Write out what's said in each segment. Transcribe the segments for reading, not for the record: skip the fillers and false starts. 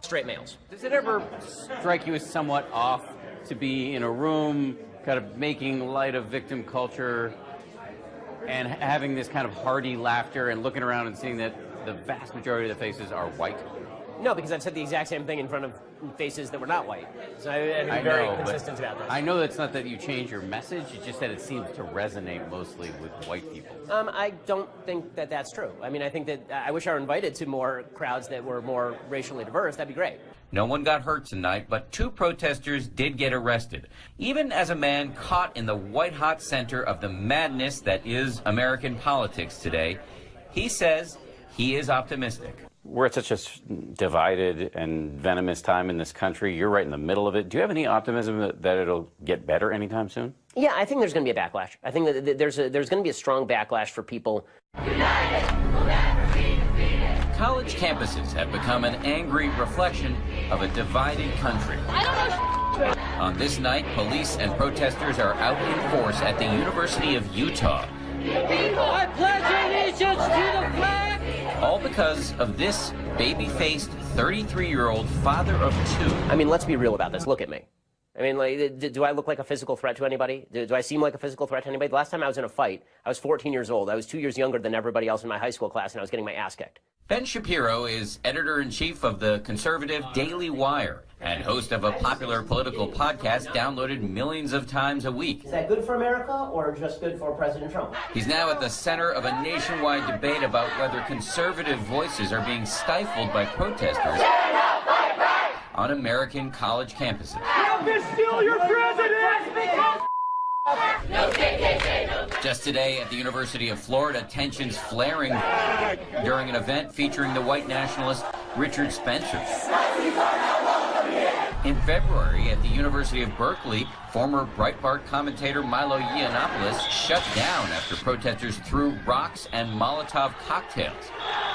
straight males. Does it ever strike you as somewhat off to be in a room kind of making light of victim culture and having this kind of hearty laughter and looking around and seeing that the vast majority of the faces are white? No, because I've said the exact same thing in front of faces that were not white. So I've been very consistent about this. I know that's not that you change your message, it's just that it seems to resonate mostly with white people. I don't think that that's true. I mean, I think that I wish I were invited to more crowds that were more racially diverse. That'd be great. No one got hurt tonight, but 2 protesters did get arrested, even as a man caught in the white-hot center of the madness that is American politics today. He says he is optimistic. We're at such a divided and venomous time in this country. You're right in the middle of it. Do you have any optimism that it'll get better anytime soon? Yeah, I think there's going to be a backlash. I think that there's going to be a strong backlash for people. College campuses have become an angry reflection of a divided country. On this night, police and protesters are out in force at the University of Utah. I pledge allegiance to the flag! All because of this baby-faced 33-year-old father of 2. I mean, let's be real about this. Look at me. I mean, like, do I look like a physical threat to anybody? Do I seem like a physical threat to anybody? The last time I was in a fight, I was 14 years old. I was 2 years younger than everybody else in my high school class, and I was getting my ass kicked. Ben Shapiro is editor-in-chief of the conservative Daily Wire and host of a popular political podcast downloaded millions of times a week. Is that good for America or just good for President Trump? He's now at the center of a nationwide debate about whether conservative voices are being stifled by protesters on American college campuses. Still your president! Just today at the University of Florida, tensions flaring during an event featuring the white nationalist Richard Spencer. In February, at the University of Berkeley, former Breitbart commentator Milo Yiannopoulos shut down after protesters threw rocks and Molotov cocktails.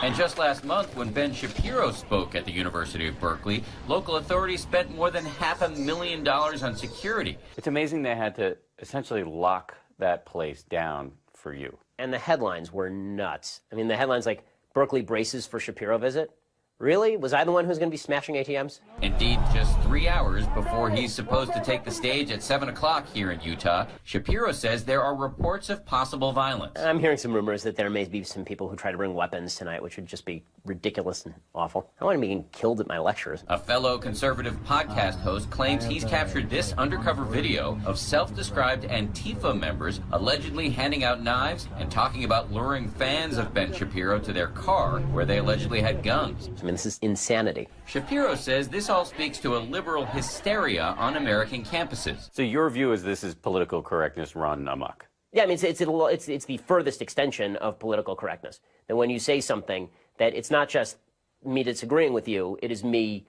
And just last month, when Ben Shapiro spoke at the University of Berkeley, local authorities spent more than $500,000 on security. It's amazing they had to essentially lock that place down for you. And the headlines were nuts. I mean, the headlines like, Berkeley braces for Shapiro visit. Really? Was I the one who's going to be smashing ATMs? Indeed, just 3 hours before he's supposed to take the stage at 7 o'clock here in Utah, Shapiro says there are reports of possible violence. I'm hearing some rumors that there may be some people who try to bring weapons tonight, which would just be ridiculous and awful. I don't want to be getting killed at my lectures. A fellow conservative podcast host claims he's captured this undercover video of self-described Antifa members allegedly handing out knives and talking about luring fans of Ben Shapiro to their car where they allegedly had guns. I mean, this is insanity. Shapiro says this all speaks to a liberal hysteria on American campuses. So your view is this is political correctness run amok? Yeah, I mean, it's the furthest extension of political correctness. That when you say something, that it's not just me disagreeing with you, it is me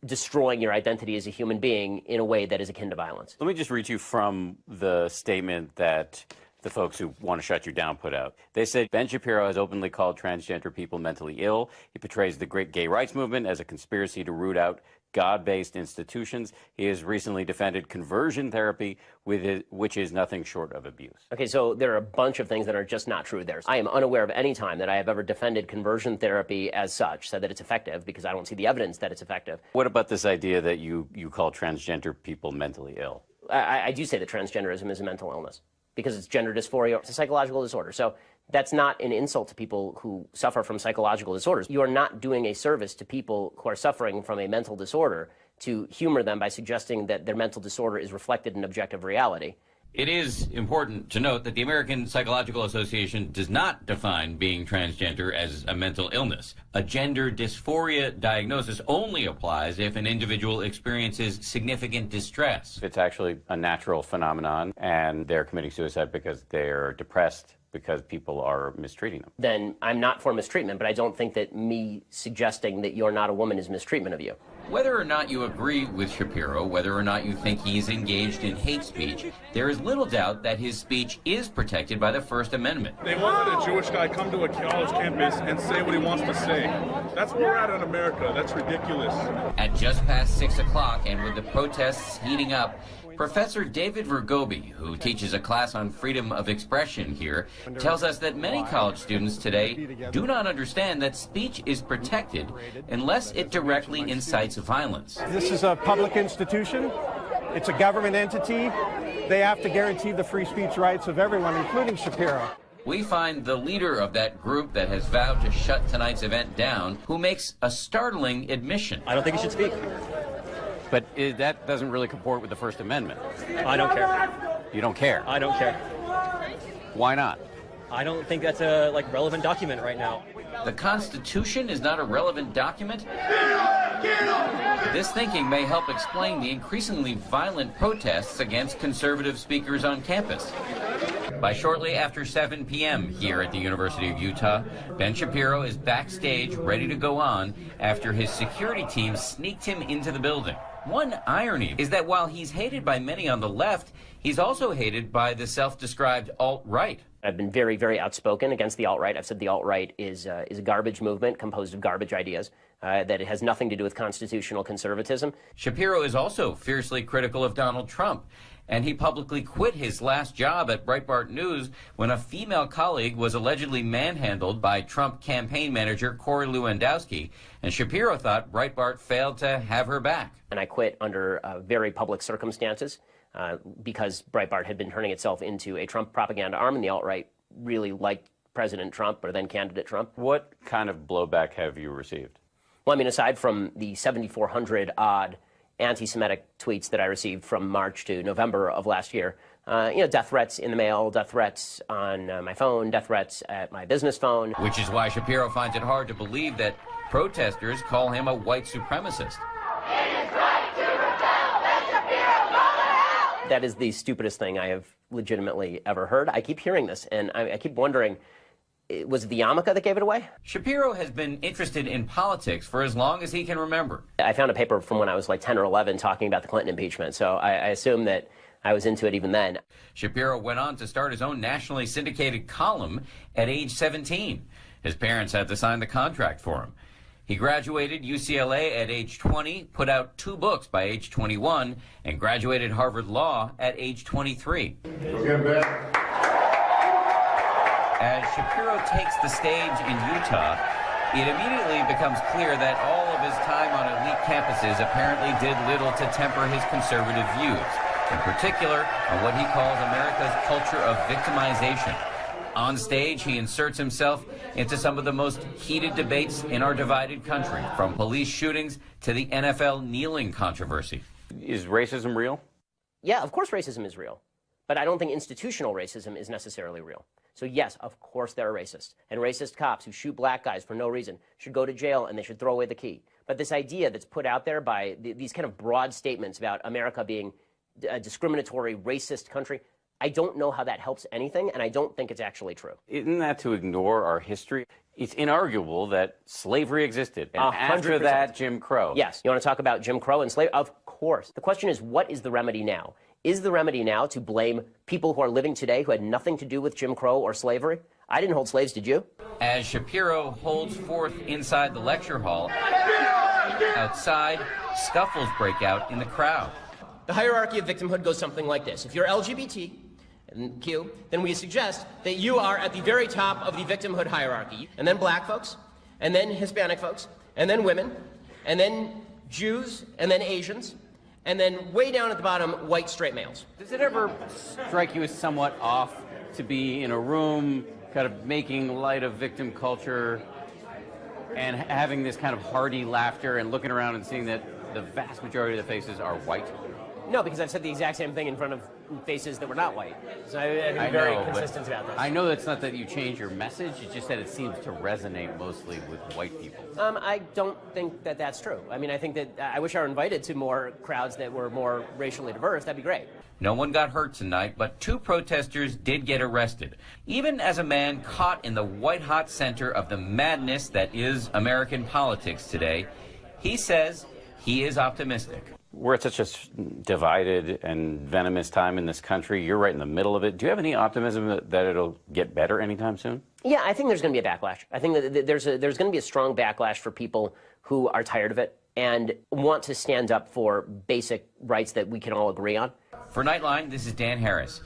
destroying your identity as a human being in a way that is akin to violence. Let me just read you from the statement that the folks who want to shut you down put out. They said, Ben Shapiro has openly called transgender people mentally ill. He portrays the great gay rights movement as a conspiracy to root out God-based institutions. He has recently defended conversion therapy, which is nothing short of abuse. Okay, so there are a bunch of things that are just not true there. I am unaware of any time that I have ever defended conversion therapy as such, said that it's effective, because I don't see the evidence that it's effective. What about this idea that you call transgender people mentally ill? I do say that transgenderism is a mental illness, because it's gender dysphoria. It's a psychological disorder. So that's not an insult to people who suffer from psychological disorders. You are not doing a service to people who are suffering from a mental disorder to humor them by suggesting that their mental disorder is reflected in objective reality. It is important to note that the American Psychological Association does not define being transgender as a mental illness. A gender dysphoria diagnosis only applies if an individual experiences significant distress. It's actually a natural phenomenon, and they're committing suicide because they're depressed, because people are mistreating them. Then I'm not for mistreatment, but I don't think that me suggesting that you're not a woman is mistreatment of you. Whether or not you agree with Shapiro, whether or not you think he's engaged in hate speech, there is little doubt that his speech is protected by the First Amendment. They won't let a Jewish guy come to a college campus and say what he wants to say. That's where we're at in America. That's ridiculous. At just past 6 o'clock, and with the protests heating up, Professor David Vergobi, who teaches a class on freedom of expression here, tells us that many college students today do not understand that speech is protected unless it directly incites violence. This is a public institution. It's a government entity. They have to guarantee the free speech rights of everyone, including Shapiro. We find the leader of that group that has vowed to shut tonight's event down, who makes a startling admission. I don't think he should speak. But that doesn't really comport with the First Amendment. I don't care. You don't care? I don't care. Why not? I don't think that's a relevant document right now. The Constitution is not a relevant document? This thinking may help explain the increasingly violent protests against conservative speakers on campus. By shortly after 7 p.m. here at the University of Utah, Ben Shapiro is backstage ready to go on after his security team sneaked him into the building. One irony is that while he's hated by many on the left, he's also hated by the self-described alt-right. I've been very, very outspoken against the alt-right. I've said the alt-right is a garbage movement composed of garbage ideas, that it has nothing to do with constitutional conservatism. Shapiro is also fiercely critical of Donald Trump, and he publicly quit his last job at Breitbart News when a female colleague was allegedly manhandled by Trump campaign manager Corey Lewandowski, and Shapiro thought Breitbart failed to have her back. And I quit under very public circumstances because Breitbart had been turning itself into a Trump propaganda arm, and the alt-right really liked President Trump, or then candidate Trump. What kind of blowback have you received? Well, I mean, aside from the 7,400 odd anti-Semitic tweets that I received from March to November of last year, death threats in the mail, death threats on my phone, death threats at my business phone. Which is why Shapiro finds it hard to believe that protesters call him a white supremacist. That is the stupidest thing I have legitimately ever heard. I keep hearing this, and I keep wondering, was it the yarmulke that gave it away? Shapiro has been interested in politics for as long as he can remember. I found a paper from when I was like 10 or 11 talking about the Clinton impeachment, so I assume that I was into it even then. Shapiro went on to start his own nationally syndicated column at age 17. His parents had to sign the contract for him. He graduated UCLA at age 20, put out 2 books by age 21, and graduated Harvard Law at age 23. As Shapiro takes the stage in Utah, it immediately becomes clear that all of his time on elite campuses apparently did little to temper his conservative views, in particular on what he calls America's culture of victimization. On stage, he inserts himself into some of the most heated debates in our divided country, from police shootings to the NFL kneeling controversy. Is racism real? Yeah, of course racism is real. But I don't think institutional racism is necessarily real. So yes, of course there are racists. And racist cops who shoot black guys for no reason should go to jail and they should throw away the key. But this idea that's put out there by these kind of broad statements about America being a discriminatory, racist country, I don't know how that helps anything, and I don't think it's actually true. Isn't that to ignore our history? It's inarguable that slavery existed, and 100%. after that, Jim Crow. Yes. You want to talk about Jim Crow and slavery? Of course. The question is, what is the remedy now? Is the remedy now to blame people who are living today who had nothing to do with Jim Crow or slavery? I didn't hold slaves, did you? As Shapiro holds forth inside the lecture hall, outside, scuffles break out in the crowd. The hierarchy of victimhood goes something like this. If you're LGBT, and Q, then we suggest that you are at the very top of the victimhood hierarchy, and then black folks, and then Hispanic folks, and then women, and then Jews, and then Asians, and then way down at the bottom, white straight males. Does it ever strike you as somewhat off to be in a room kind of making light of victim culture and having this kind of hearty laughter and looking around and seeing that the vast majority of the faces are white? No, because I've said the exact same thing in front of faces that were not white. So I've been very consistent about this. I know that's not that you change your message, it's just that it seems to resonate mostly with white people. I don't think that that's true. I mean, I think that I wish I were invited to more crowds that were more racially diverse. That'd be great. No one got hurt tonight, but 2 protesters did get arrested, even as a man caught in the white-hot center of the madness that is American politics today. He says he is optimistic. We're at such a divided and venomous time in this country. You're right in the middle of it. Do you have any optimism that it'll get better anytime soon? Yeah, I think there's going to be a backlash. I think that there's going to be a strong backlash for people who are tired of it and want to stand up for basic rights that we can all agree on. For Nightline, this is Dan Harris.